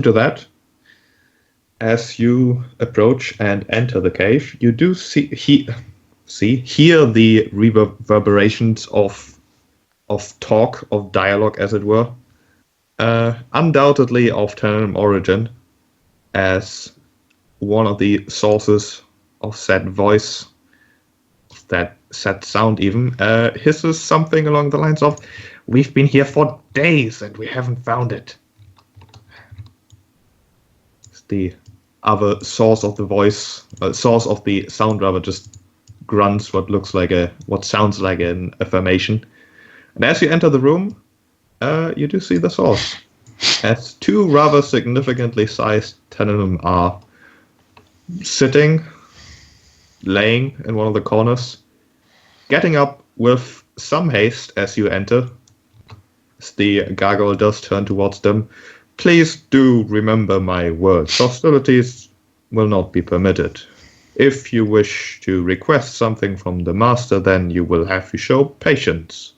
To that, as you approach and enter the cave, you do hear the reverberations of talk, of dialogue, as it were, undoubtedly of Tenem origin, as one of the sources of said voice, of that said sound even, hisses something along the lines of, "We've been here for days and we haven't found it." The other source of the voice, source of the sound rather, just grunts what sounds like an affirmation. And as you enter the room, you do see the source, as two rather significantly sized Tenem are sitting, laying in one of the corners, getting up with some haste as you enter. As the gargoyle does turn towards them, "Please do remember my words. Hostilities will not be permitted. If you wish to request something from the master, then you will have to show patience."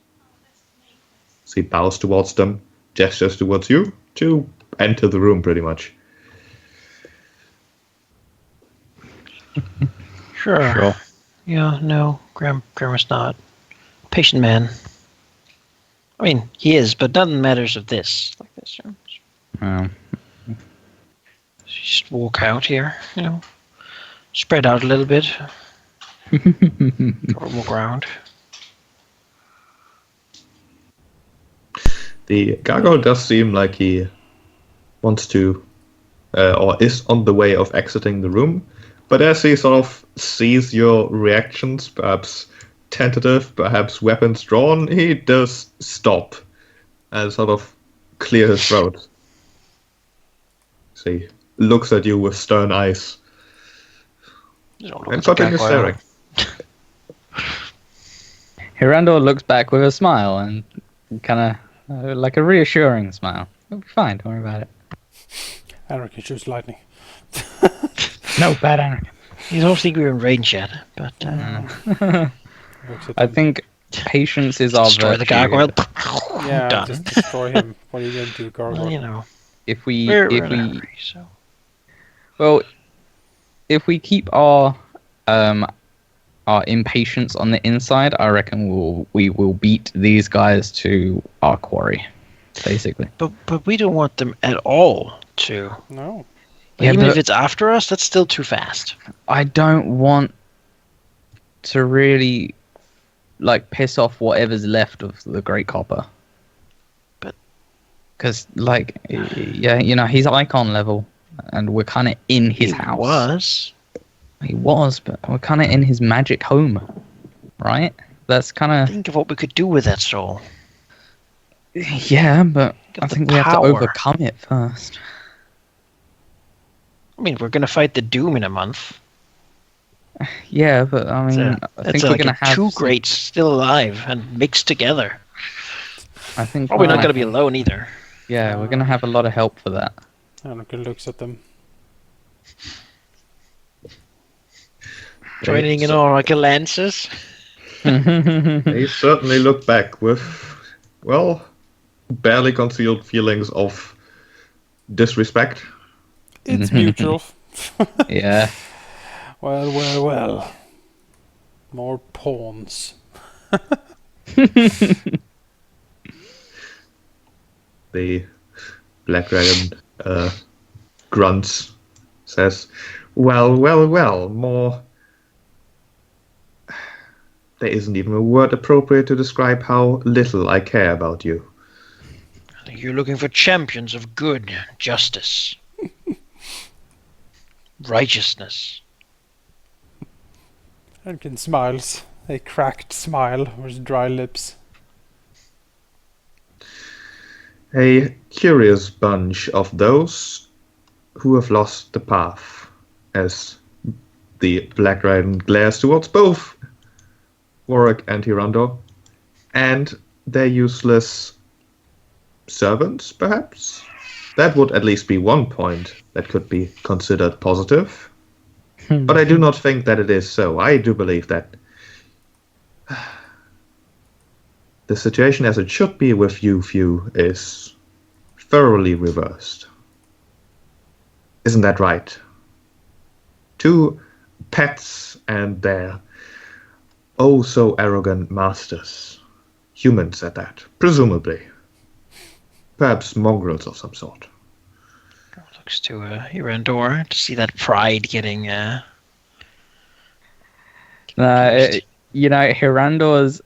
So he bows towards them, gestures towards you to enter the room, pretty much. Sure. Yeah, no, Grandma's not. Patient man. I mean, he is, but nothing matters of this. Like this, you know. Just walk out here, spread out a little bit. Cover more ground. The gargoyle does seem like he wants to, or is on the way of exiting the room, but as he sort of sees your reactions, perhaps tentative, perhaps weapons drawn, he does stop and sort of clear his throat. So he looks at you with stern eyes and continues staring. Hirandor looks back with a smile and kind of like a reassuring smile. It'll be fine, don't worry about it. Anarchy shoots lightning. No, bad Anarchy. You don't think we were in range yet, but... I think patience is our destroy virtue. the gargoyle. Yeah, Done. just destroy him. What are you going to do, gargoyle? Well, If we keep our impatience on the inside, I reckon we will beat these guys to our quarry, basically. But we don't want them at all to. No. Even if it's after us, that's still too fast. I don't want to really piss off whatever's left of the Great Copper. But because he's icon level, and we're kind of in his house. He was, but we're kind of in his magic home, right? That's kind of... Think of what we could do with that soul. Yeah, but I think we have to overcome it first. I mean, we're going to fight the Doom in a month. Yeah, but I mean, I think we're going to have... two greats still alive and mixed together. I think probably not going to be alone either. Yeah, we're going to have a lot of help for that. Anarchy looks at them. Joining in all like a lances. They certainly look back with, barely concealed feelings of disrespect. It's mutual. Yeah. Well. More pawns. The black dragon grunts, says, well, more... There isn't even a word appropriate to describe how little I care about you. I think you're looking for champions of good, justice, righteousness. Erkin smiles. A cracked smile with dry lips. A curious bunch of those who have lost the path, as the black dragon glares towards both Warwick and Hirandor, and their useless servants, perhaps? That would at least be one point that could be considered positive. But I do not think that it is so. I do believe that the situation as it should be with you few is thoroughly reversed. Isn't that right? 2 pets and their oh so arrogant masters. Humans at that, presumably. Perhaps mongrels of some sort. Looks to Irandor to see that pride getting pierced. Hirandor's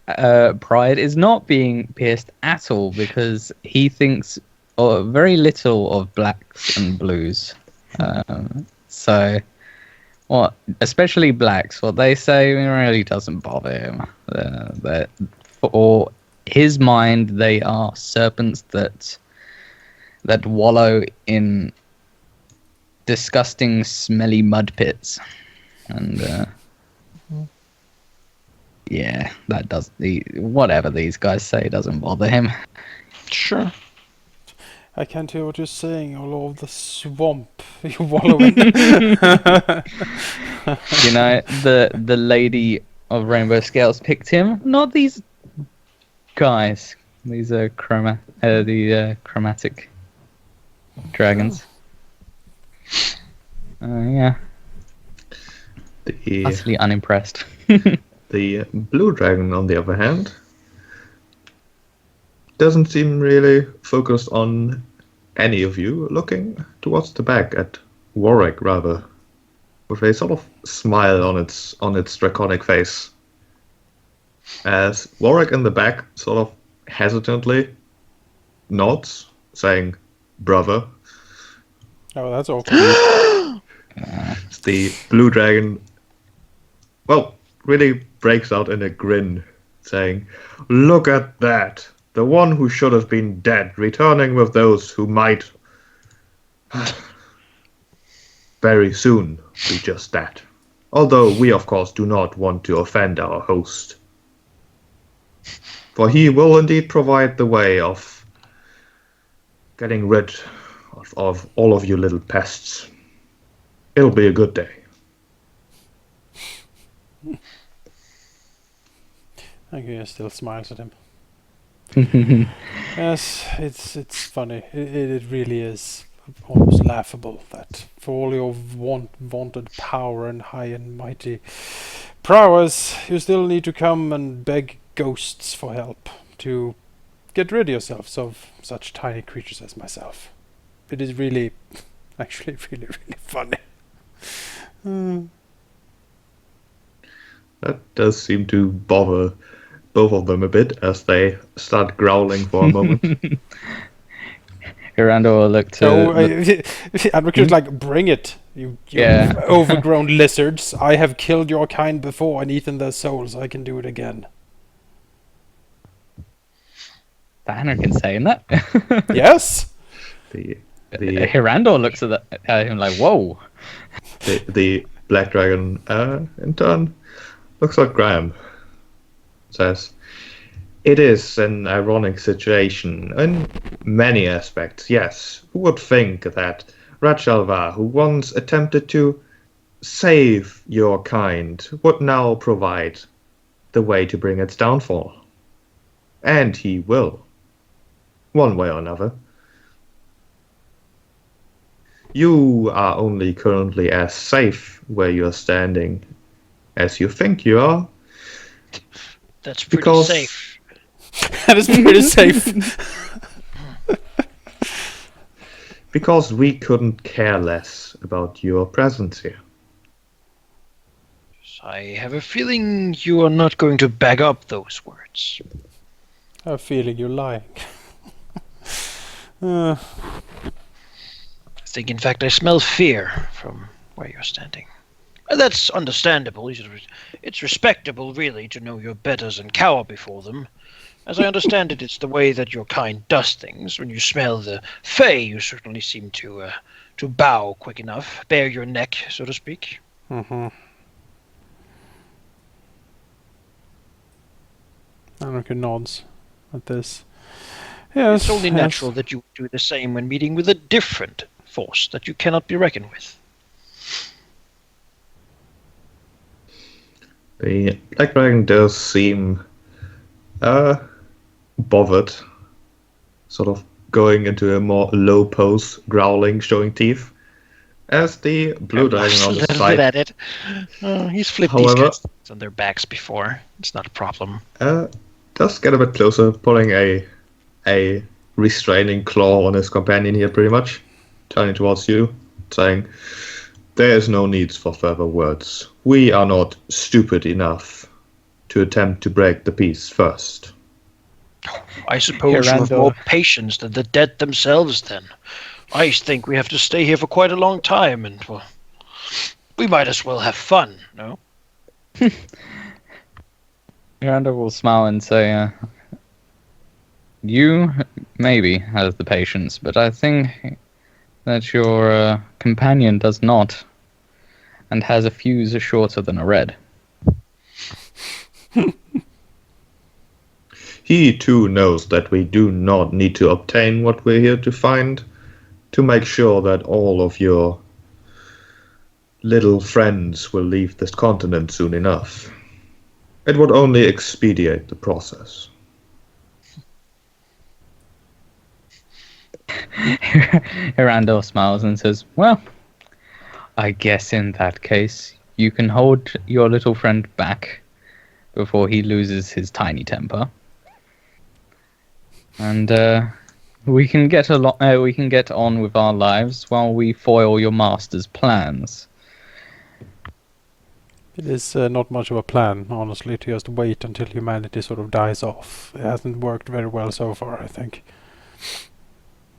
pride is not being pierced at all because he thinks very little of blacks and blues. So, especially blacks, what they say really doesn't bother him. For his mind, they are serpents that wallow in disgusting, smelly mud pits, and yeah, that does whatever these guys say doesn't bother him. Sure. I can't hear what you're saying. All of the swamp you wallow in. The lady of Rainbow Scales picked him, not these guys. These are chromatic dragons. Yeah. Utterly unimpressed. The blue dragon, on the other hand, doesn't seem really focused on any of you, looking towards the back at Warwick, rather, with a sort of smile on its draconic face. As Warwick in the back sort of hesitantly nods, saying, "Brother." Oh, that's awkward. The blue dragon, really breaks out in a grin, saying, "Look at that! The one who should have been dead, returning with those who might very soon be just that. Although we, of course, do not want to offend our host. For he will indeed provide the way of getting rid of all of you little pests. It'll be a good day." Okay, still smiles at him. Yes, it's funny. It really is almost laughable that for all your vaunted power and high and mighty prowess, you still need to come and beg ghosts for help to get rid of yourselves of such tiny creatures as myself. It is really, actually really, really funny. That does seem to bother both of them a bit as they start growling for a moment. Hirando will look to... Advocate's like, "Bring it, you overgrown lizards. I have killed your kind before and eaten their souls. I can do it again." Banner can say that. Yes? Hirando looks at him like, whoa. The black dragon, in turn, looks at Graham. Says, "It is an ironic situation in many aspects, yes. Who would think that Rachalva, who once attempted to save your kind, would now provide the way to bring its downfall? And he will, one way or another. You are only currently as safe where you are standing as you think you are. That's pretty safe. That is pretty safe. Because we couldn't care less about your presence here." I have a feeling you are not going to bag up those words. I have a feeling you're lying. I think, in fact, I smell fear from where you're standing. That's understandable. It's respectable, really, to know your betters and cower before them. As I understand it, it's the way that your kind does things. When you smell the Fae, you certainly seem to bow quick enough, bare your neck, so to speak. Mm-hmm. Anarchy nods at this. Yes, It's only natural that you do the same when meeting with a different force that you cannot be reckoned with. The black dragon does seem bothered, sort of going into a more low pose, growling, showing teeth, As the blue dragon on the Good side at it. He's flipped However- these guys on their backs before. It's not a problem. does get a bit closer, pulling a restraining claw on his companion here, pretty much, turning towards you, saying, "There is no need for further words. We are not stupid enough to attempt to break the peace first." I suppose you have Randall. more patience than the dead themselves, then. I think we have to stay here for quite a long time, and, well, we might as well have fun, no? Miranda will smile and say, "You maybe has the patience, but I think that your companion does not, and has a fuse shorter than a red." He too knows that we do not need to obtain what we're here to find, to make sure that all of your little friends will leave this continent soon enough. It would only expedite the process. Miranda smiles and says, "Well, I guess in that case, you can hold your little friend back before he loses his tiny temper. And we can get on with our lives while we foil your master's plans." It is not much of a plan, honestly, to just wait until humanity sort of dies off. It hasn't worked very well so far, I think.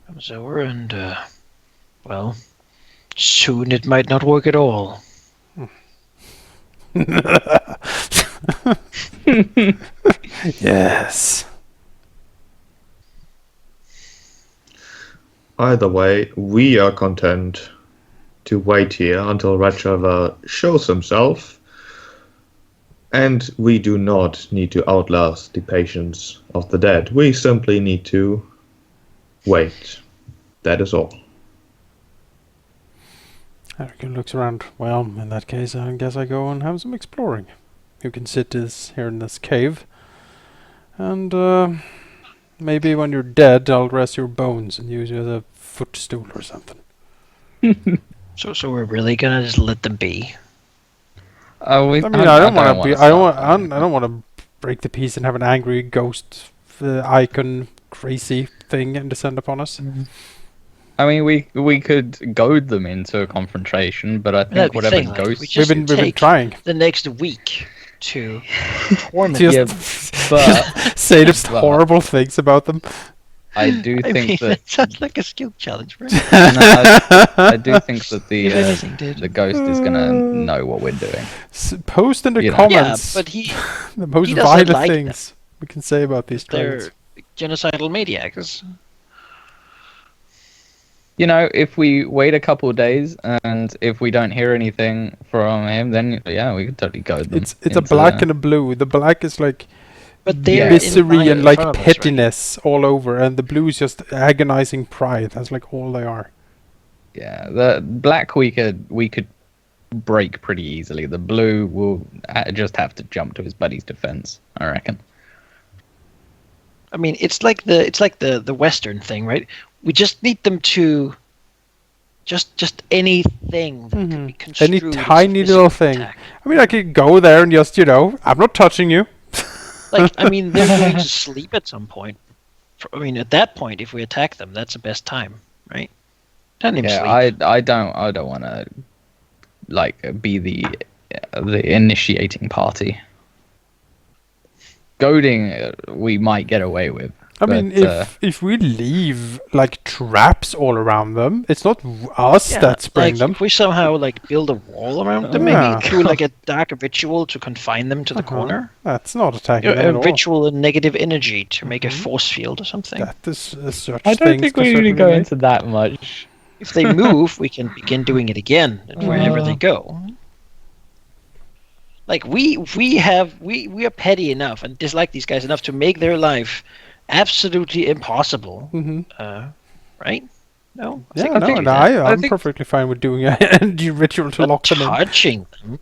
Comes over and, well, soon it might not work at all. Yes. Either way, we are content to wait here until Ratchava shows himself, and we do not need to outlast the patience of the dead. We simply need to wait. That is all. Eric looks around. Well, in that case, I guess I go and have some exploring. You can sit here in this cave, and maybe when you're dead, I'll rest your bones and use you as a footstool or something. So we're really gonna just let them be? I mean, I don't want to be. I don't want to break the peace and have an angry ghost icon crazy thing and descend upon us. I mean, we could goad them into a confrontation, but I think That'd be whatever thing, like, ghosts... we just We've been take trying. the next week to torment Just, Yeah, but say the horrible things about them. I do I think mean, that... that sounds like a skill challenge, right? I do think that If anything, dude. the ghost is gonna know what we're doing. Post in the You know. comments Yeah, but he the most he doesn't violent like things we can say about these dragons. they're genocidal maniacs. You know, if we wait a couple of days and if we don't hear anything from him, then yeah, we could totally goad them. It's a black and a blue. The black is like But they're misery in and like my furnace, pettiness all over, and the blue is just agonizing pride. That's like all they are. Yeah, the black we could break pretty easily. The blue will just have to jump to his buddy's defense, I reckon. I mean, it's like the Western thing, right? We just need them to just anything that can be construed Any as tiny physical little thing. attack. I mean, I could go there and just, I'm not touching you. Like, I mean, they're going to sleep at some point. I mean, at that point, if we attack them, that's the best time, right? Let them Yeah, sleep. I don't want to like be the initiating party. Goading we might get away with. I mean, if we leave like traps all around them, it's not us Yeah, that's bringing like, them. if we somehow like build a wall around them, Yeah. maybe through like a dark ritual to confine them to the corner. That's not attacking You know, them a at all. ritual and negative energy to make a force field or something. That is such I don't things think to we need to certainly go make. into that much. If they move, we can begin doing it again wherever they go. Like we are petty enough and dislike these guys enough to make their life absolutely impossible. Right? No? Yeah, I think we no, do no, that. I'm think- perfectly fine with doing a ritual to But lock them in. touching them.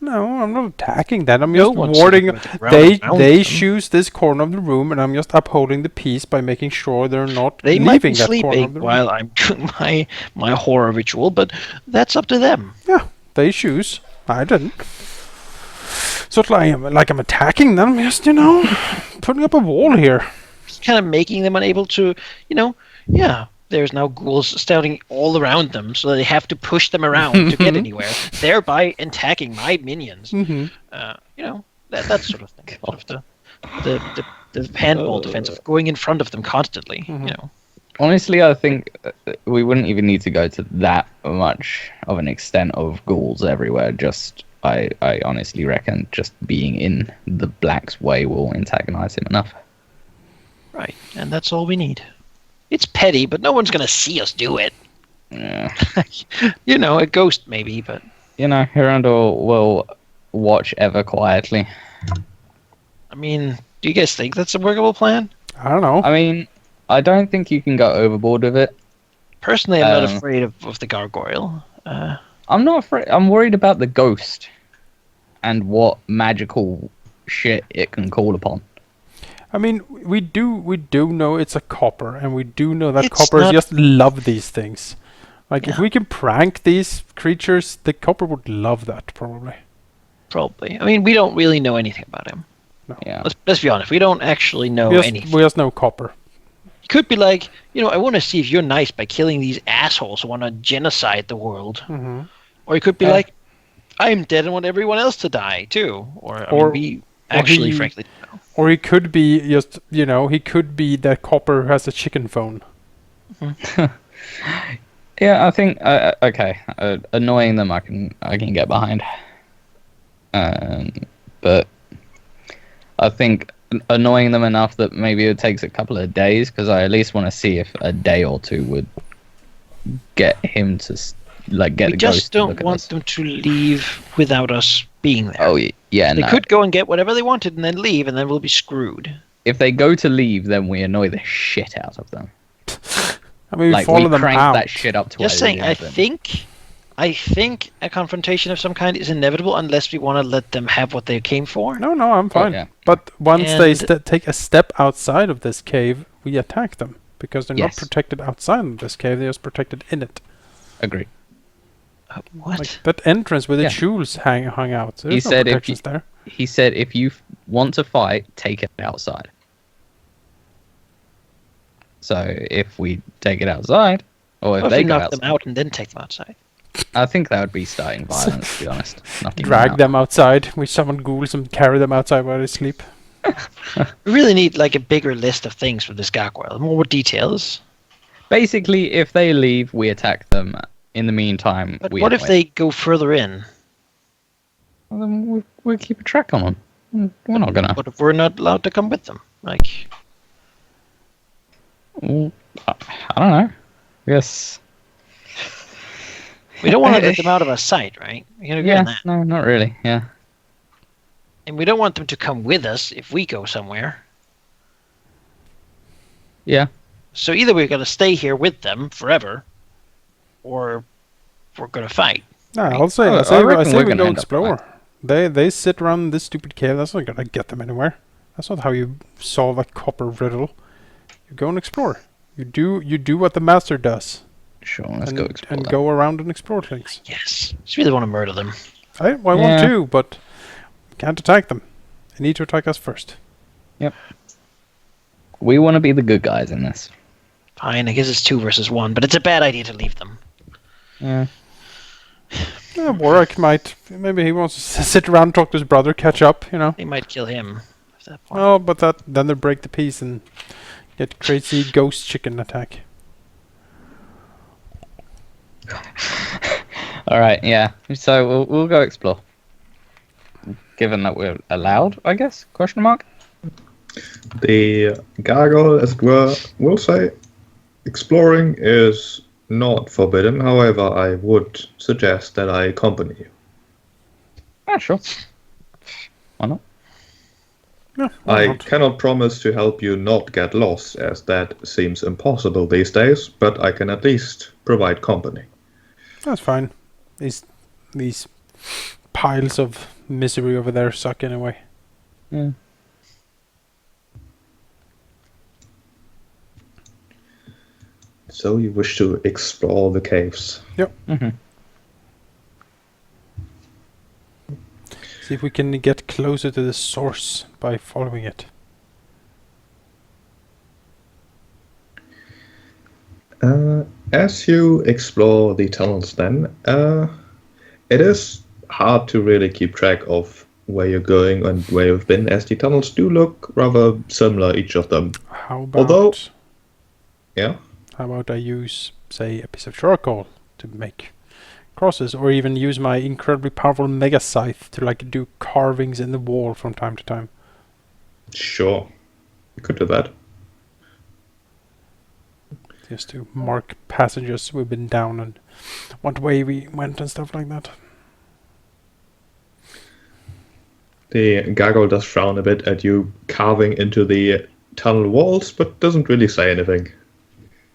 No, I'm not attacking that. I'm No just one's warding. sitting with the ground around They them. choose this corner of the room, and I'm just upholding the peace by making sure they're not They might be leaving that corner sleeping of the room. while I'm doing my horror ritual, but that's up to them. Yeah, they choose. I didn't. It's not like I'm attacking them. Just putting up a wall here. Just kind of making them unable to, there's now ghouls standing all around them, so they have to push them around to get anywhere, thereby attacking my minions. Mm-hmm. That sort of thing. Sort of the handball defense of going in front of them constantly. Honestly, I think we wouldn't even need to go to that much of an extent of ghouls everywhere. Just, I honestly reckon just being in the Black's way will antagonize him enough. Right, and that's all we need. It's petty, but no one's going to see us do it. Yeah. A ghost maybe, but... Hirondor will watch ever quietly. I mean, do you guys think that's a workable plan? I don't know. I mean, I don't think you can go overboard with it. Personally, I'm not afraid of the gargoyle. I'm not afraid. I'm worried about the ghost and what magical shit it can call upon. I mean, we do know it's a copper, and we do know that It's coppers not- just love these things. Like, if we can prank these creatures, the copper would love that, probably. Probably. I mean, we don't really know anything about him. Yeah. Let's be honest. We don't actually know anything. We just know copper. Could be like, I want to see if you're nice by killing these assholes who want to genocide the world. Mm-hmm. Or he could be like, I'm dead and want everyone else to die too. We actually, frankly, don't know. Or he could be just, he could be that copper who has a chicken phone. Yeah, I think annoying them I can get behind. But I think annoying them enough that maybe it takes a couple of days, because I at least want to see if a day or two would get him to get We the just ghost to don't look at want us. them to leave without us being there. Oh yeah, They no. could go and get whatever they wanted and then leave, and then we'll be screwed. If they go to leave, then we annoy the shit out of them. I mean, we Like follow we them crank out. that shit up to Just saying, 11. I think a confrontation of some kind is inevitable unless we want to let them have what they came for. No, I'm fine. yeah. But once they And- take a step outside of this cave, we attack them. Because they're not Yes. protected outside of this cave, they're just protected in it. Agree. What? Like that entrance where the Yeah. jewels hung out. There's He no said if protections there. He said if you want to fight, take it outside. So if we take it outside, or if What if they we go knock them outside, out and then take them outside? I think that would be starting violence, to be honest. Knocking Drag out. them outside. We summon ghouls and carry them outside while they sleep. We really need like a bigger list of things for this gargoyle. More details. Basically, if they leave, we attack them. In the meantime, But we what if annoy they go further in? Well, then we keep a track on them. We're not gonna. What if we're not allowed to come with them? Like, Well, I don't know. Yes. we don't want to let them out of our sight, right? We can agree Yeah. on that. No, not really. Yeah. And we don't want them to come with us if we go somewhere. Yeah. So either we're going to stay here with them forever, or we're going to fight. No, I'll say, I I say reckon we're we gonna go end up explore. They sit around this stupid cave. That's not gonna get them anywhere. That's not how you solve a copper riddle. You go and explore. You do what the master does. Sure. Let's and, go explore. and that. go around and explore things. Yes. Just really want to murder them. I want Yeah. to, but we can't attack them. They need to attack us first. We want to be the good guys in this. Fine, I guess it's 2 versus 1, but it's a bad idea to leave them. Yeah. Yeah, Warwick might. Maybe he wants to sit around and talk to his brother, catch up. They might kill him at that point. Oh, but then they break the peace and get crazy ghost chicken attack. All right. Yeah. So we'll go explore. Given that we're allowed, I guess? Question mark. The gargoyle, as it were, will say exploring is not forbidden. However, I would suggest that I accompany you. Ah, sure. Why not? Yeah, why I not? cannot promise to help you not get lost, as that seems impossible these days, but I can at least provide company. That's fine. These piles of misery over there suck anyway. Yeah. So you wish to explore the caves? Yep. Mm-hmm. See if we can get closer to the source by following it. As you explore the tunnels then, it is hard to really keep track of where you're going and where you've been, as the tunnels do look rather similar, each of them. How about Although, yeah, how about I use, say, a piece of charcoal to make crosses, or even use my incredibly powerful mega scythe to like do carvings in the wall from time to time. sure, you could do that. Just to mark passages we've been down and what way we went and stuff like that. The gargoyle does frown a bit at you carving into the tunnel walls, but doesn't really say anything.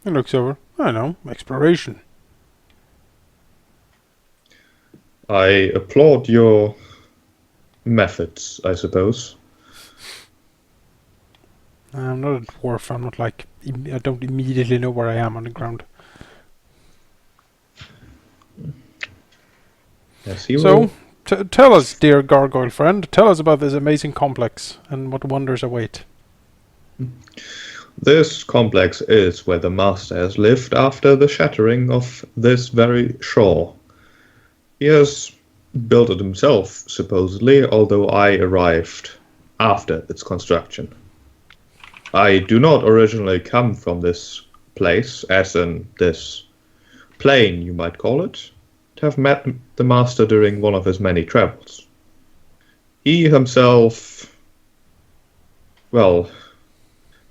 It looks over. I know, exploration. I applaud your methods, I suppose. I'm not a dwarf. I'm not like I don't immediately know where I am on the ground. Yes, you So, will. tell us, dear gargoyle friend, tell us about this amazing complex and what wonders await. This complex is where the master has lived after the shattering of this very shore. He has built it himself, supposedly, although I arrived after its construction. I do not originally come from this place, as in this plane, you might call it, to have met the master during one of his many travels. He himself, well,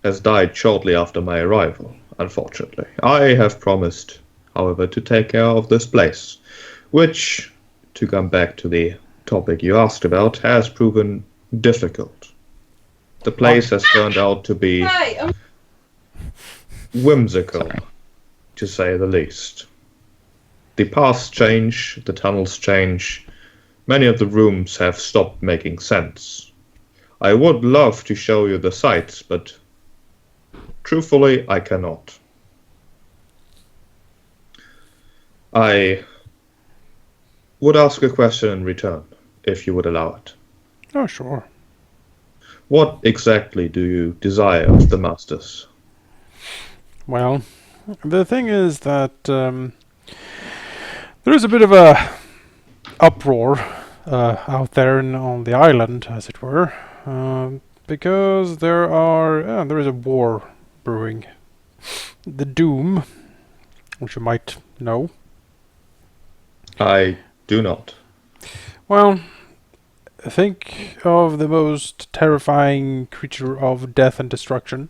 has died shortly after my arrival, unfortunately. I have promised, however, to take care of this place, which, to come back to the topic you asked about, has proven difficult. The place has turned out to be whimsical, to say the least. The paths change, the tunnels change, many of the rooms have stopped making sense. I would love to show you the sights, but truthfully, I cannot. I would ask a question in return, if you would allow it. Oh, sure. What exactly do you desire of the masters? Well, the thing is that there is a bit of a uproar out there on the island, as it were, because there is a war brewing. The Doom, which you might know. I do not. Well, think of the most terrifying creature of death and destruction,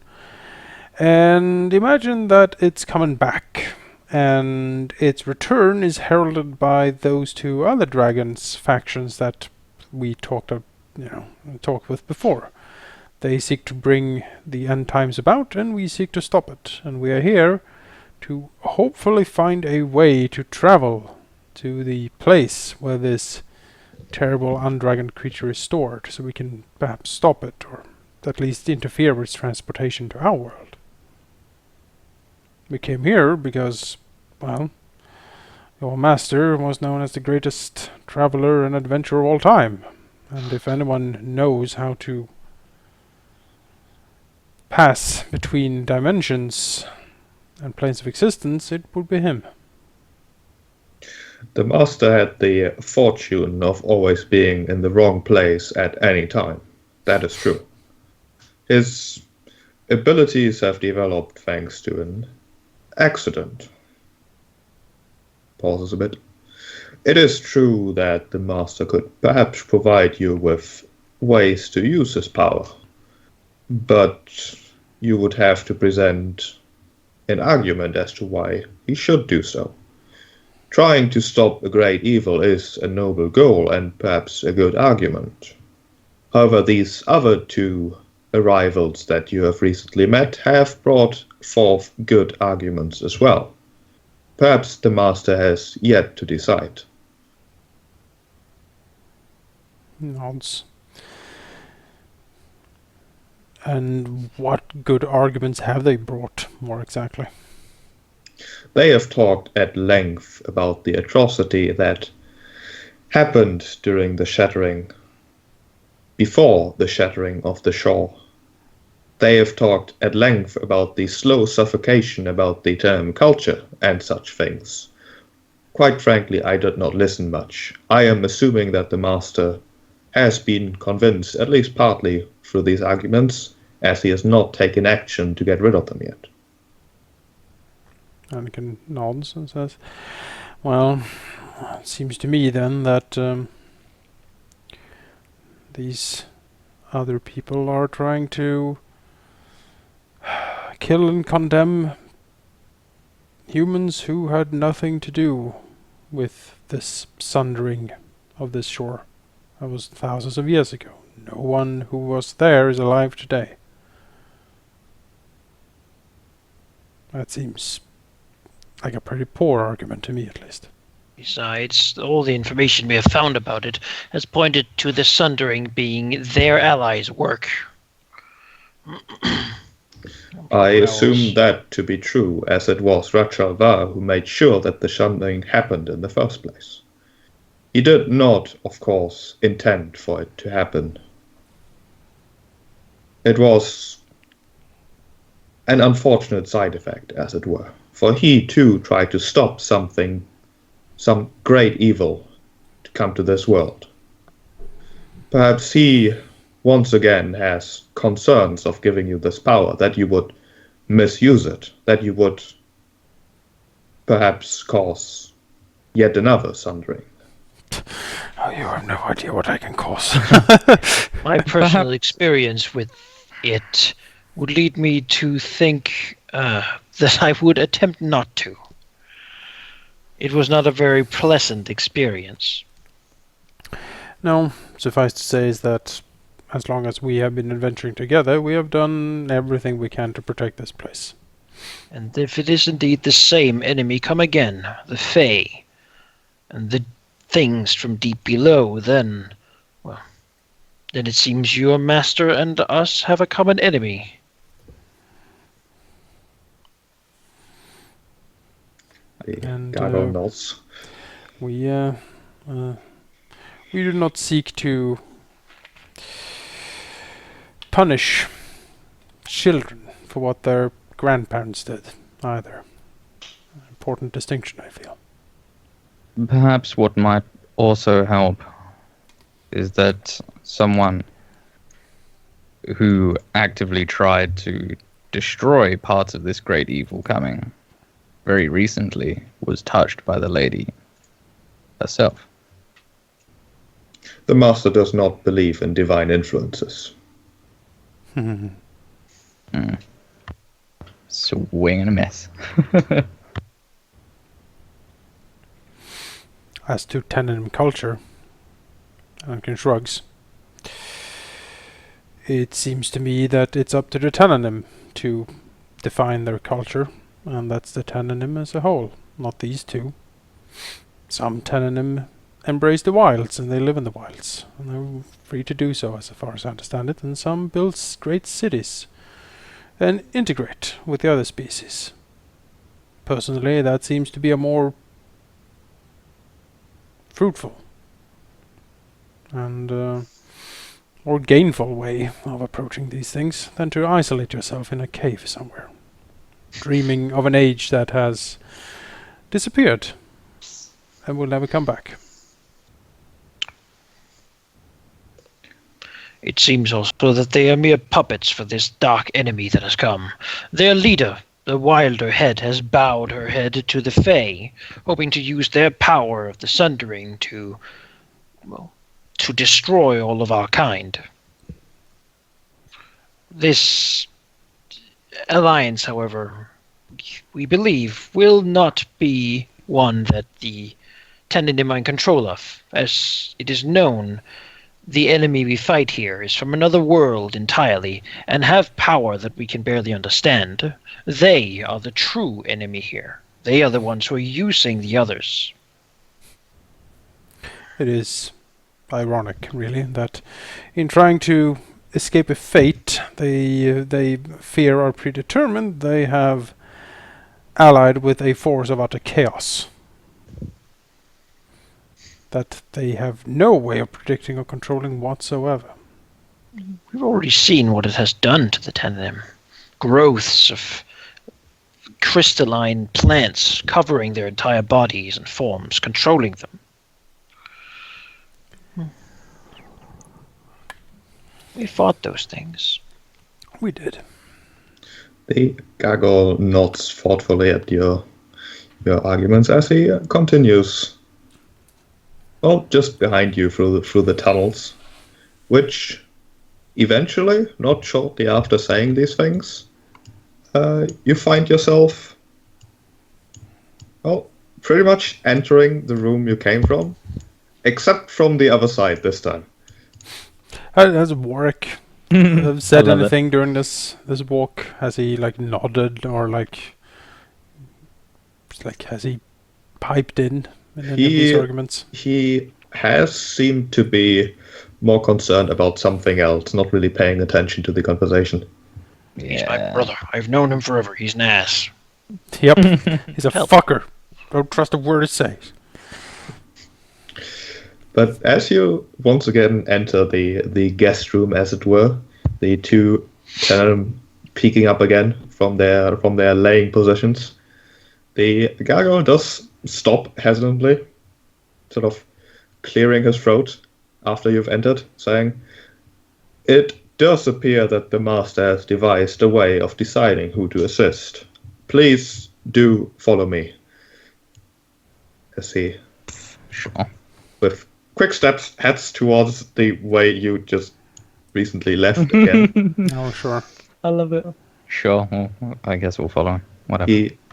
and imagine that it's coming back, and its return is heralded by those two other dragons factions that we talked with before. They seek to bring the end times about, and we seek to stop it. And we are here to hopefully find a way to travel to the place where this terrible undragoned creature is stored, so we can perhaps stop it, or at least interfere with its transportation to our world. We came here because, well, your master was known as the greatest traveler and adventurer of all time, and if anyone knows how to pass between dimensions and planes of existence, it would be him. The master had the fortune of always being in the wrong place at any time. That is true. His abilities have developed thanks to an accident. Pauses a bit. It is true that the master could perhaps provide you with ways to use his power, but you would have to present an argument as to why he should do so. Trying to stop a great evil is a noble goal and perhaps a good argument. However, these other two arrivals that you have recently met have brought forth good arguments as well. Perhaps the master has yet to decide. Nods. And what good arguments have they brought, more exactly? They have talked at length about the atrocity that happened during the shattering, before the shattering of the shore. They have talked at length about the slow suffocation, about the term culture, and such things. Quite frankly, I did not listen much. I am assuming that the master has been convinced, at least partly, through these arguments, as he has not taken action to get rid of them yet. Anakin nods and says, well, it seems to me then that these other people are trying to kill and condemn humans who had nothing to do with this sundering of this shore. That was thousands of years ago. No one who was there is alive today. That seems like a pretty poor argument to me, at least. Besides, all the information we have found about it has pointed to the sundering being their allies' work. I assume that to be true, as it was Rahal who made sure that the sundering happened in the first place. He did not, of course, intend for it to happen. It was an unfortunate side effect, as it were, for he too tried to stop something, some great evil, to come to this world. Perhaps he once again has concerns of giving you this power, that you would misuse it, that you would perhaps cause yet another sundering. Oh, you have no idea what I can cause. My personal experience with it would lead me to think that I would attempt not to. It was not a very pleasant experience. No, suffice to say is that as long as we have been adventuring together, we have done everything we can to protect this place. And if it is indeed the same enemy come again, the Fae, and the things from deep below, then it seems your master and us have a common enemy. And Gargoyle nods. we do not seek to punish children for what their grandparents did either. An important distinction, I feel. Perhaps what might also help is that someone who actively tried to destroy parts of this great evil coming very recently was touched by the lady herself. The master does not believe in divine influences. Swing and a miss. As to Tenem culture, Anakin shrugs. It seems to me that it's up to the Tenem to define their culture, and that's the Tenem as a whole, not these two. Some Tenem embrace the wilds, and they live in the wilds, and they're free to do so as far as I understand it, and some build great cities and integrate with the other species. Personally, that seems to be a more fruitful and more gainful way of approaching these things than to isolate yourself in a cave somewhere, dreaming of an age that has disappeared and will never come back. It seems also that they are mere puppets for this dark enemy that has come. Their leader, the wilder head, has bowed her head to the Fae, hoping to use their power of the sundering to destroy all of our kind. This alliance, however, we believe, will not be one that the Tenem are in control of. As it is known, the enemy we fight here is from another world entirely, and have power that we can barely understand. They are the true enemy here. They are the ones who are using the others. It is ironic, really, that in trying to escape a fate they fear are predetermined, they have allied with a force of utter chaos that they have no way of predicting or controlling whatsoever. We've already seen what it has done to the Tenem. Growths of crystalline plants covering their entire bodies and forms, controlling them. We fought those things. We did. The gargoyle nods thoughtfully at your arguments as he continues. Well, just behind you through the tunnels, which eventually, not shortly after saying these things, you find yourself, well, pretty much entering the room you came from, except from the other side this time. Has Warwick said anything during this walk? Has he nodded or has he piped in any of these arguments? He has seemed to be more concerned about something else, not really paying attention to the conversation. Yeah. He's my brother. I've known him forever. He's an ass. Yep. He's a fucker. Don't trust a word he says. But as you once again enter the guest room, as it were, the two peeking up again from their laying positions, the gargoyle does stop hesitantly, sort of clearing his throat after you've entered, saying, "It does appear that the master has devised a way of deciding who to assist. Please do follow me." As he, Sure. with quick steps, heads towards the way you just recently left again. Oh, sure. I love it. Sure. Well, I guess we'll follow him. Whatever.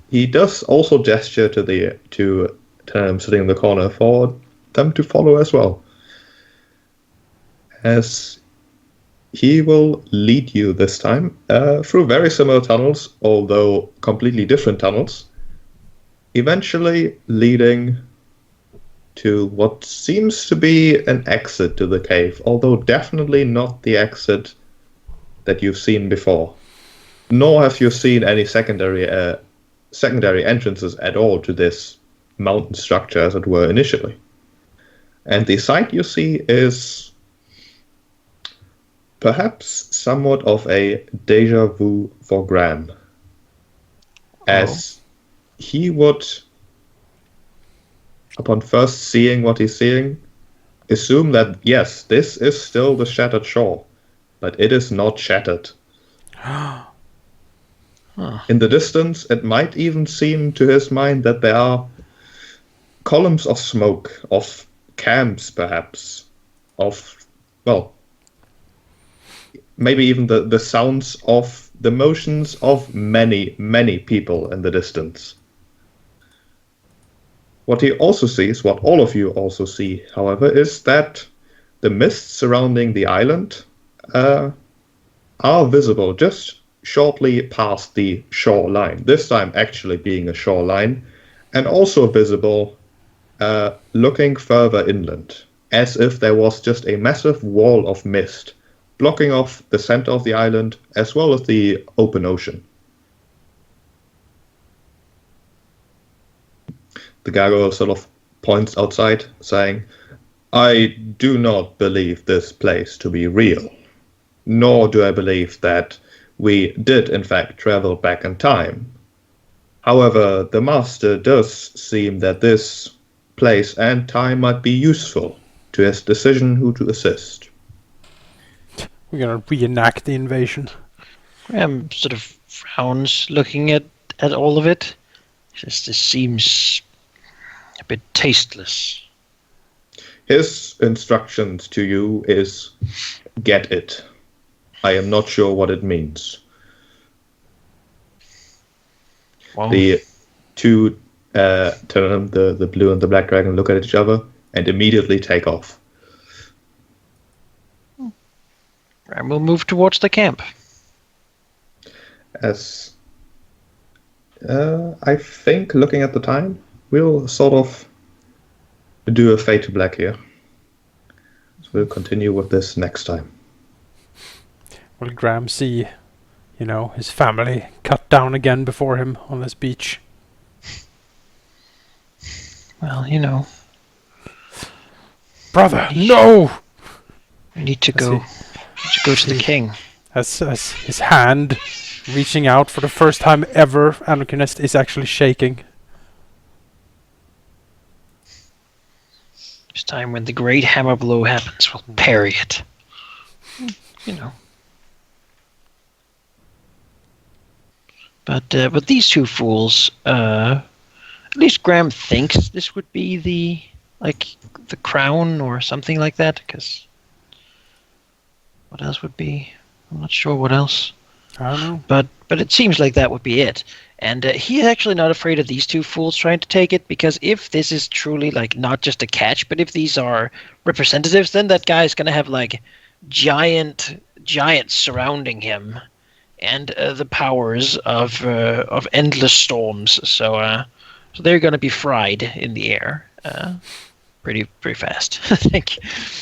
He does also gesture to the two sitting in the corner for them to follow as well, as he will lead you this time through very similar tunnels, although completely different tunnels, eventually leading to what seems to be an exit to the cave, although definitely not the exit that you've seen before. Nor have you seen any secondary entrances at all to this mountain structure, as it were, initially. And the sight you see is perhaps somewhat of a deja vu for Graham, as he would, upon first seeing what he's seeing, assume that, yes, this is still the shattered shore, but it is not shattered. In the distance, it might even seem to his mind that there are columns of smoke, of camps perhaps, of, well, maybe even the sounds of the motions of many, many people in the distance. What he also sees, what all of you also see, however, is that the mists surrounding the island are visible just shortly past the shoreline, this time actually being a shoreline, and also visible looking further inland, as if there was just a massive wall of mist blocking off the center of the island as well as the open ocean. The gargoyle sort of points outside, saying, "I do not believe this place to be real, nor do I believe that we did in fact travel back in time. However, the master does seem that this place and time might be useful to his decision who to assist." We're gonna reenact the invasion. Graham sort of frowns, looking at all of it. This seems a bit tasteless. His instructions to you is, "Get it. I am not sure what it means." Well, The two the blue and the black dragon look at each other and immediately take off. and we'll move towards the camp. As I think, looking at the time, we'll sort of do a fade to black here. we'll continue with this next time. Will Graham see, his family cut down again before him on this beach? Well, Brother, no! I need to go. To the king. As his hand, reaching out for the first time ever, Anarchinist is actually shaking. It's time when the great hammer blow happens, we'll parry it. But these two fools, at least Graham thinks this would be the crown or something like that, because what else would be? I'm not sure what else. I don't know. But it seems like that would be it. And he's actually not afraid of these two fools trying to take it, because if this is truly not just a catch, but if these are representatives, then that guy's going to have giants surrounding him, and the powers of endless storms. So they're going to be fried in the air. Pretty fast. I think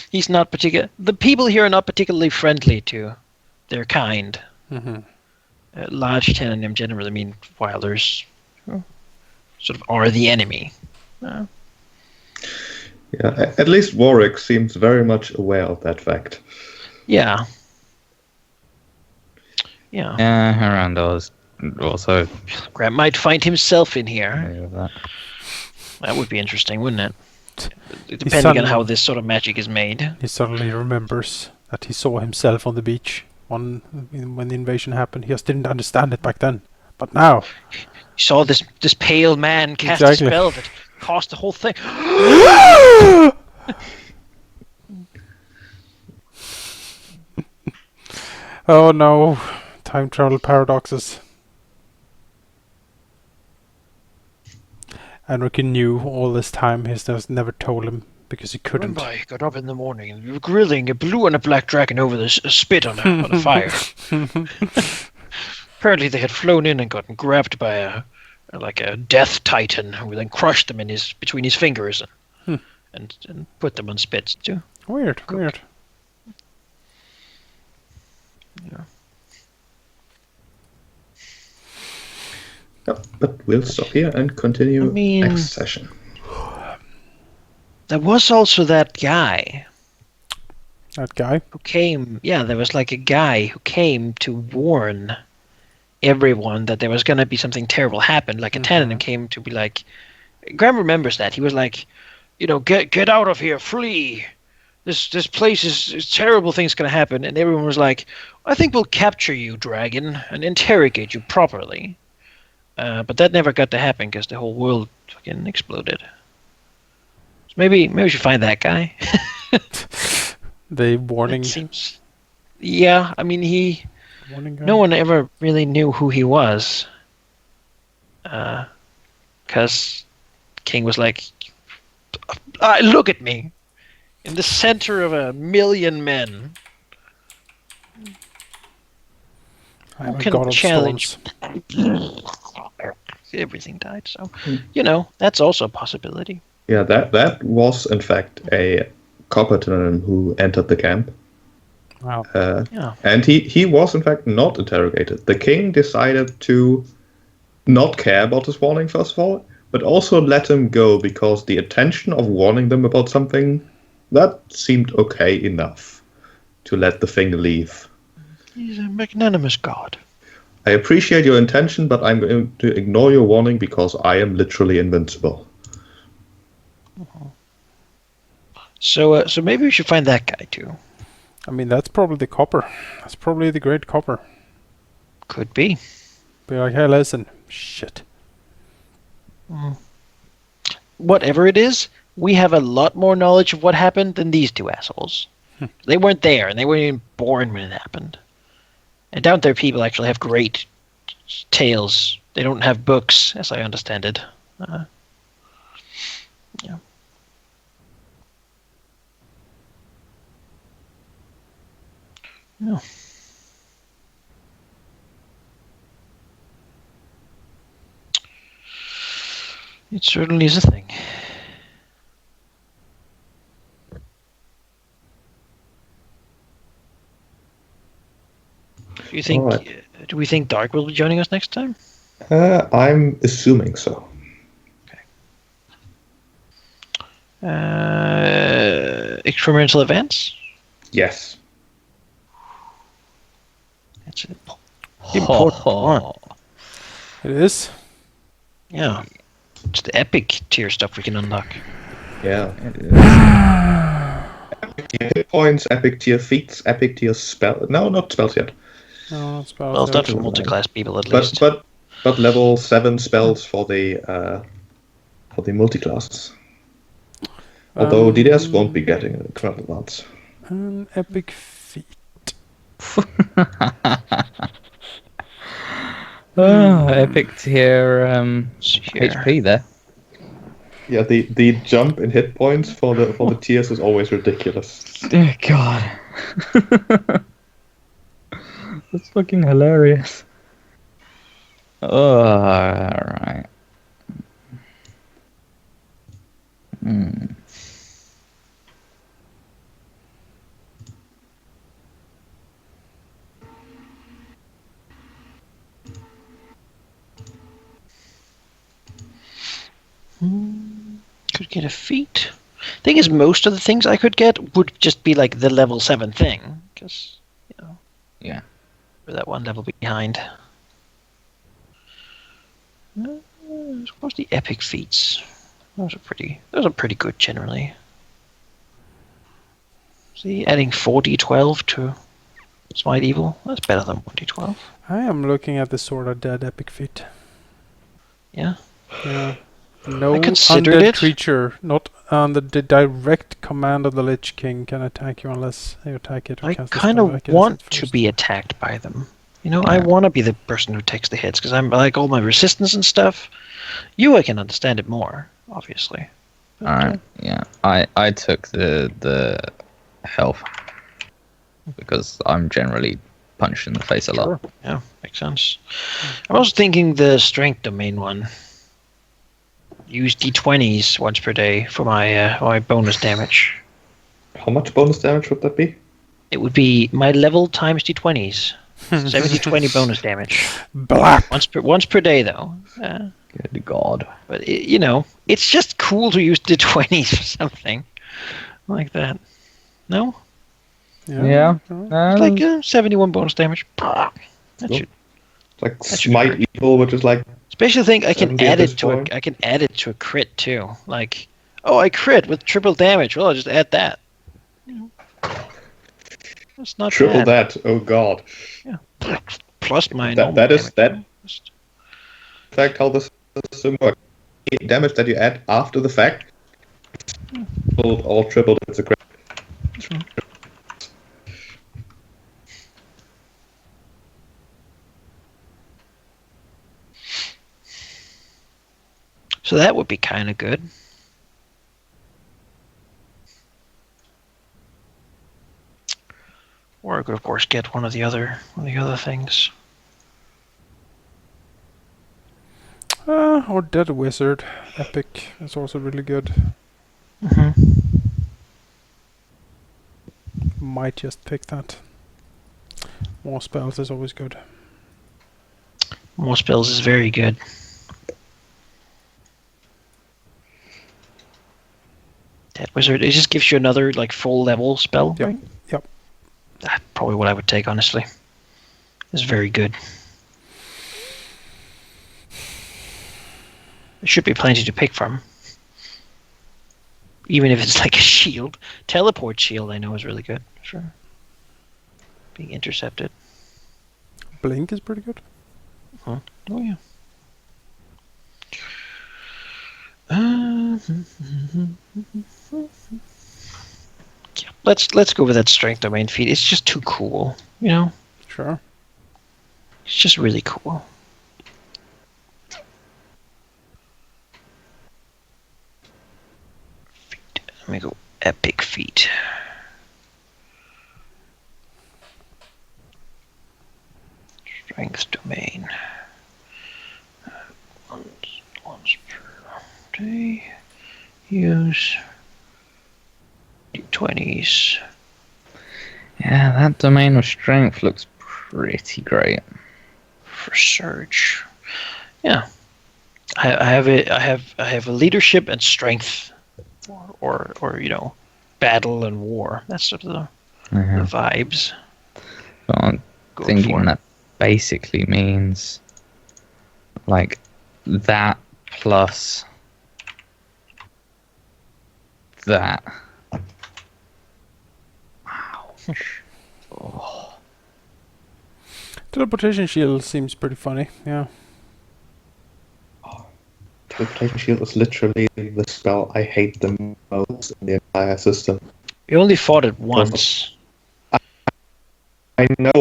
he's not the people here are not particularly friendly to their kind. Mm-hmm. Large Tenanim generally mean wilders sort of are the enemy. Yeah, at least Warwick seems very much aware of that fact. Yeah. Yeah, Harando's also. Grant might find himself in here. That. That would be interesting, wouldn't it? Depending on how this sort of magic is made. He suddenly remembers that he saw himself on the beach when the invasion happened. He just didn't understand it back then. But now... He saw this pale man cast a spell that caused the whole thing. Oh no. Time travel paradoxes. Anarchy knew all this time. He's just never told him because he couldn't. Remember, I got up in the morning and we were grilling a blue and a black dragon over the spit on a fire. Apparently they had flown in and gotten grabbed by a death titan who then crushed them between his fingers and put them on spits too. Weird. Yeah. Yep, but we'll stop here and continue next session. There was also that guy. That guy? Who came... Yeah, there was a guy who came to warn everyone that there was going to be something terrible happen. A Tananim came to be Graham remembers that. He was get out of here, flee. This place is terrible things going to happen. And everyone was I think we'll capture you, dragon, and interrogate you properly. But that never got to happen because the whole world fucking exploded. So maybe we should find that guy. The warning. It seems. Yeah, I mean Warning guy? No one ever really knew who he was. Because King was look at me, in the center of 1,000,000 men. I'm Who a can god of challenge? storms. Everything died, so that's also a possibility. Yeah, that was in fact a Copperton who entered the camp. Wow. Yeah. And he was in fact not interrogated. The king decided to not care about his warning first of all, but also let him go because the intention of warning them about something, that seemed okay enough to let the thing leave. He's a magnanimous god. I appreciate your intention, but I'm going to ignore your warning because I am literally invincible. So maybe we should find that guy too. I mean, that's probably the copper. That's probably the great copper. Could be. Be hey, listen. Shit. Whatever it is, we have a lot more knowledge of what happened than these two assholes. They weren't there, and they weren't even born when it happened. And down there, people actually have great tales. They don't have books, as I understand it. Yeah. No. It certainly is a thing. Do you think? Alright. Do we think Dark will be joining us next time? I'm assuming so. Experimental events. Yes. That's an important one. It is. Yeah. It's the epic tier stuff we can unlock. Yeah. Epic tier hit points, epic tier feats, epic tier spell. No, not spells yet. No, not spells. Well, it's not yet. for multi-class people at But least. but level 7 spells for the multi-classes. Although DDS won't be getting a current advance. An epic feat. Epic tier Here. HP there. Yeah, the jump in hit points for the tiers is always ridiculous. Dear God. That's fucking hilarious. Oh, alright. Could get a feat. Thing is, most of the things I could get would just be like the level 7 thing, because Yeah. we're that one level behind. What's the epic feats? Those are pretty good generally. See, adding 4d12 to Smite Evil, that's better than 1d12. I am looking at the Sword of Dead epic feat. Yeah. Yeah. No I considered undead it. creature, not under the direct command of the Lich King, can attack you unless you attack it. Or I cast a kind spell of against want it to first. be attacked by them. You know, I want to be the person who takes the hits, because I'm like all my resistance and stuff. I can understand it more, obviously. But, Alright, yeah. I took the health because I'm generally punched in the face a lot. Sure. Yeah, makes sense. I was thinking the strength domain one. Use d20s once per day for my bonus damage. How much bonus damage would that be? It would be my level times d20s. 70-20 bonus damage. Blap! Once per day, though. Good God. But, it's just cool to use d20s for something like that. No? Yeah. It's like 71 bonus damage. That Cool. should, Like that should Smite Evil, which is like Special thing, I can 70 at add this it to point. I can add it to a crit too. Like, oh, I crit with triple damage. Well, I'll just add that. That's not triple bad. that. Oh God. Yeah. Plus my That- normal that is- damage. In fact, how the system works. The damage that you add after the fact, or tripled, it's a crit. So that would be kind of good. Or I could, of course, get one of the other things. Or Dead Wizard epic is also really good. Might just pick that. More spells is always good. More spells is very good. Dead Wizard, it just gives you another like full level spell, Yep. right? Yep. That's probably what I would take, honestly. It's very good. There should be plenty to pick from. Even if it's like a shield. Teleport shield I know is really good. Sure. Being intercepted. Blink is pretty good. Oh yeah. Yeah, let's go with that strength domain feat. It's just too cool, you know? Sure. It's just really cool. Feat. Let me go epic feat. Strength domain. Once per day. Use d20s. Yeah, that domain of strength looks pretty great. For Surge. Yeah. I have a leadership and strength, or battle and war. That's sort of the vibes. So I'm thinking that basically means like that plus that. Ouch. Oh. Teleportation shield seems pretty funny. Yeah. Teleportation shield is literally the spell I hate the most in the entire system. We only fought it once. I know.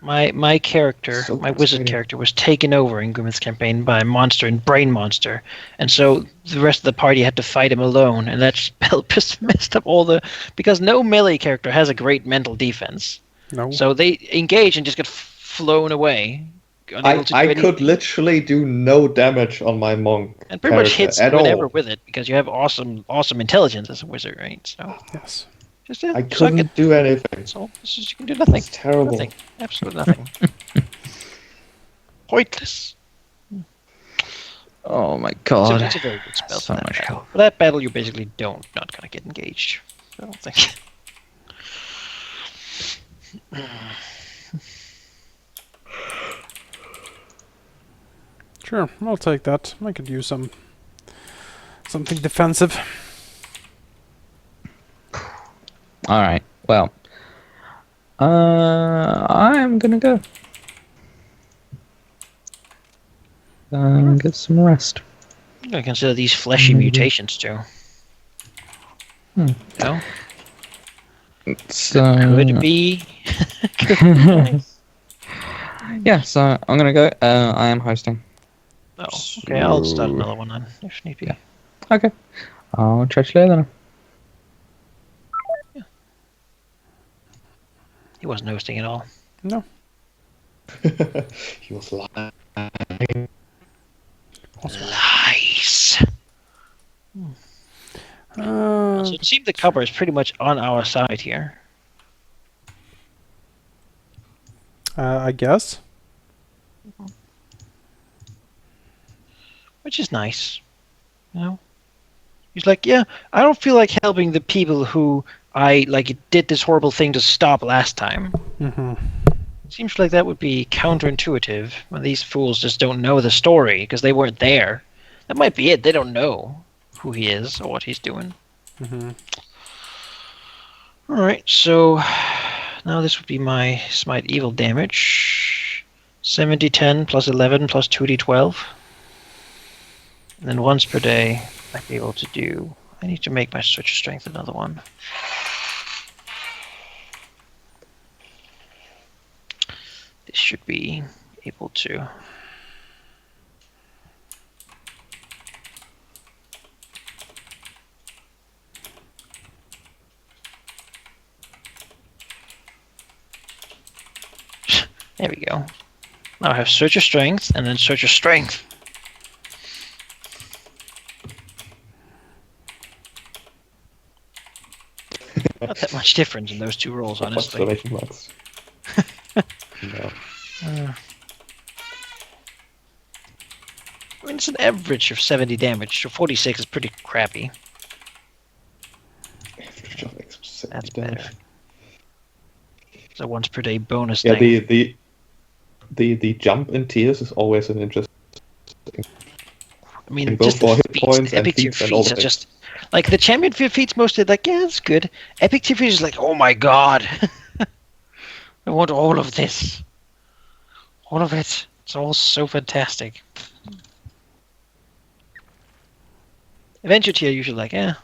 My character, So my wizard frustrating. character, was taken over in Grimmeth's campaign by a monster and Brain Monster, and so the rest of the party had to fight him alone, and that spell just messed up all the... Because no melee character has a great mental defense. No. So they engage and just get flown away. I could literally do no damage on my monk and pretty much hits at whenever all. with it, because you have awesome intelligence as a wizard, right? So Yes. just I suck couldn't it. do anything. So you can do nothing. It's terrible. Nothing. Absolutely nothing. Pointless. Oh my god. It's a very good spell So for that much battle. help. For that battle, you basically not gonna get engaged. I don't think. Sure, I'll take that. I could use something defensive. Alright, well. I'm gonna go. Get some rest. I'm gonna consider these fleshy mutations too. No? So, Could be. yeah, so I'm gonna go. I am hosting. Oh, okay. I'll start another one then, if need be. Yeah. Okay. I'll chat you later. He wasn't hosting at all. No. He was lying. Lies. So it seems the cover is pretty much on our side here. I guess. Which is nice. You know? He's like, yeah, I don't feel like helping the people who I did this horrible thing to stop last time. Mm-hmm. Seems like that would be counterintuitive when these fools just don't know the story because they weren't there. That might be it. They don't know who he is or what he's doing. Mm-hmm. Alright, so now this would be my Smite Evil damage. 70-10 plus 11 plus 2d12. And then once per day, I'd be able to do... I need to make my Search of Strength another one. This should be able to... There we go. Now I have Search of Strength and then Search of Strength. Not that much difference in those two rolls, honestly. Exclamation marks. No. I mean, it's an average of 70 damage, so 46 is pretty crappy. Average of extra That's 70 better. So once per day bonus Yeah, thing. the jump in tiers is always an interesting. I mean, in both just for the hit feats, points the and epic tier feats and all feats the are things. just... Like, the champion feats mostly like, yeah, it's good. Epic tier feats is like, oh my god. I want all of this. All of it. It's all so fantastic. Adventure tier usually like, you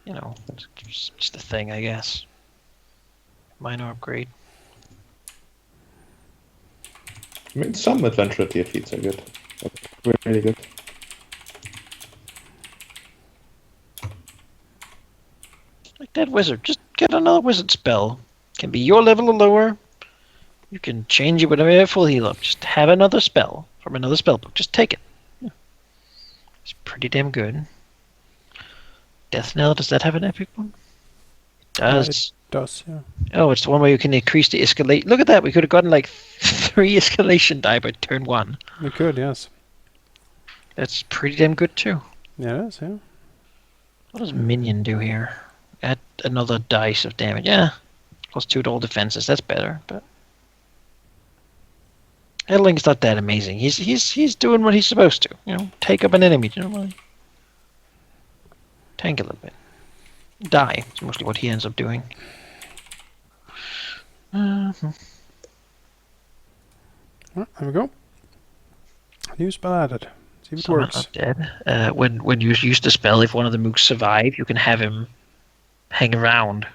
know, it's just a thing, I guess. Minor upgrade. I mean, some adventure tier feats are good. Like, really good. Like that wizard. Just get another wizard spell. Can be your level or lower. You can change it whenever you have full heal up. Just have another spell from another spell book. Just take it. Yeah. It's pretty damn good. Death Knell, does that have an epic one? It does. It does, yeah. Oh, it's the one where you can increase the escalate. Look at that. We could have gotten like 3 escalation die by turn 1. We could, yes. That's pretty damn good too. Yeah, it is, yeah. What does minion do here? Add another dice of damage. Yeah, +2 to all defenses. That's better, but Edling's not that amazing. He's doing what he's supposed to. You know, take up an enemy. You know, tank a little bit. Die. It's mostly what he ends up doing. Well, there we go. New spell added. See if it Someone works. not dead. When you use the spell, if one of the mooks survive, you can have him hang around.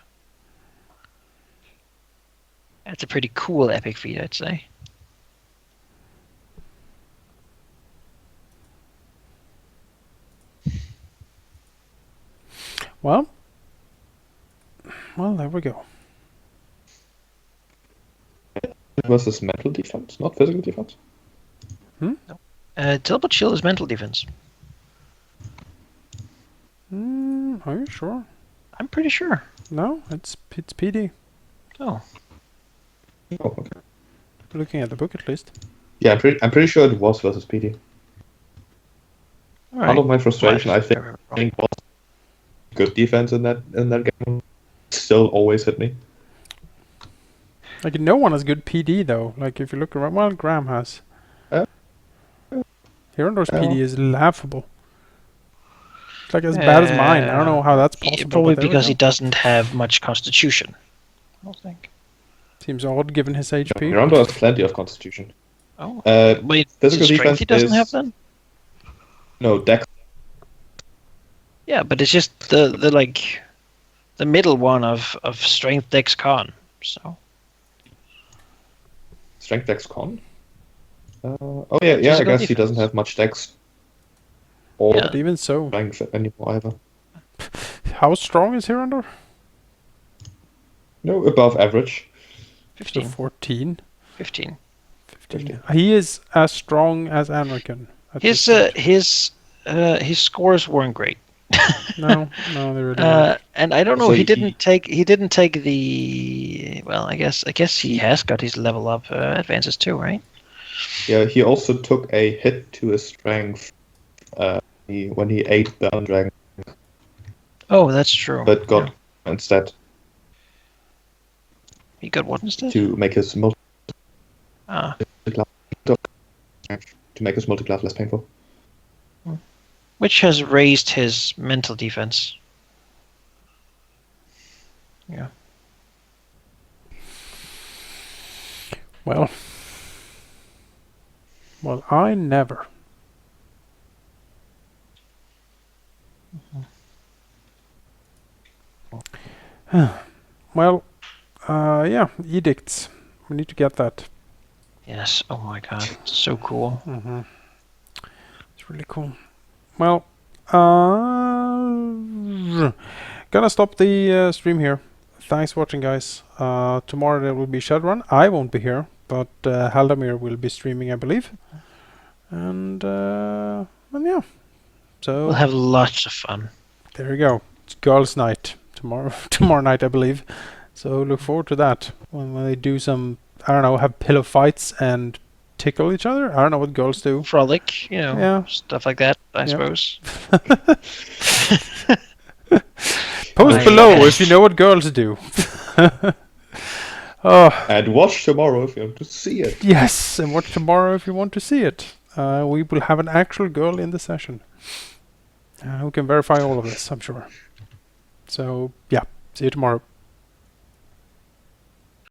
That's a pretty cool epic feat, I'd say. Well, there we go. Versus mental defense, not physical defense. Teleport shield is mental defense. Are you sure? I'm pretty sure. No, it's PD. Oh. Oh, okay. Looking at the book, at least. Yeah, I'm pretty sure it was versus PD. All right. Part of my frustration, I think, remember wrong. was good defense in that game. Still always hit me. Like, no one has good PD, though. Like, if you look around, well, Graham has. Hirondor's PD is laughable. It's like as bad as mine. I don't know how that's possible. Probably but there we because go. he doesn't have much constitution. I don't think. Seems odd given his HP. Miranda has plenty of constitution. Oh. Uh, Wait, physical is it strength defense he doesn't is- have then? No, Dex. Yeah, but it's just the middle one of strength dex con. So Strength Dex Con? Oh yeah, I Physical guess he defense. doesn't have much Dex. Or Yeah. But even so, strength anymore either. how strong is Hirondor? No, above average. So 15. 14. 15. 15. He is as strong as Anrican. at this point. His scores weren't great. No, they really aren't. And I don't know. So He he- didn't take the. Well, I guess he has got his level up advances too, right? Yeah, he also took a hit to his strength when he ate the dragon, Oh, that's true. but got Yeah. instead He got what instead? to make his Ah, multi-class less painful. which has raised his mental defense. Yeah. Well, I never. Well, yeah, edicts. We need to get that. Yes. Oh my God. So cool. Mm-hmm. It's really cool. Well, gonna stop the stream here. Thanks for watching, guys. Tomorrow there will be Shadowrun. I won't be here, but Halldamir will be streaming, I believe. And yeah. So We'll have lots of fun. there you go. It's girls' night tomorrow night, I believe. So look forward to that when they do some, I don't know, have pillow fights and tickle each other. I don't know what girls do. Frolic, Yeah. stuff like that. I Yep. suppose. Post Right. below if you know what girls do. Oh, And watch tomorrow if you want to see it. yes, and watch tomorrow if you want to see it. We will have an actual girl in the session who can verify all of this, I'm sure. So, yeah, see you tomorrow.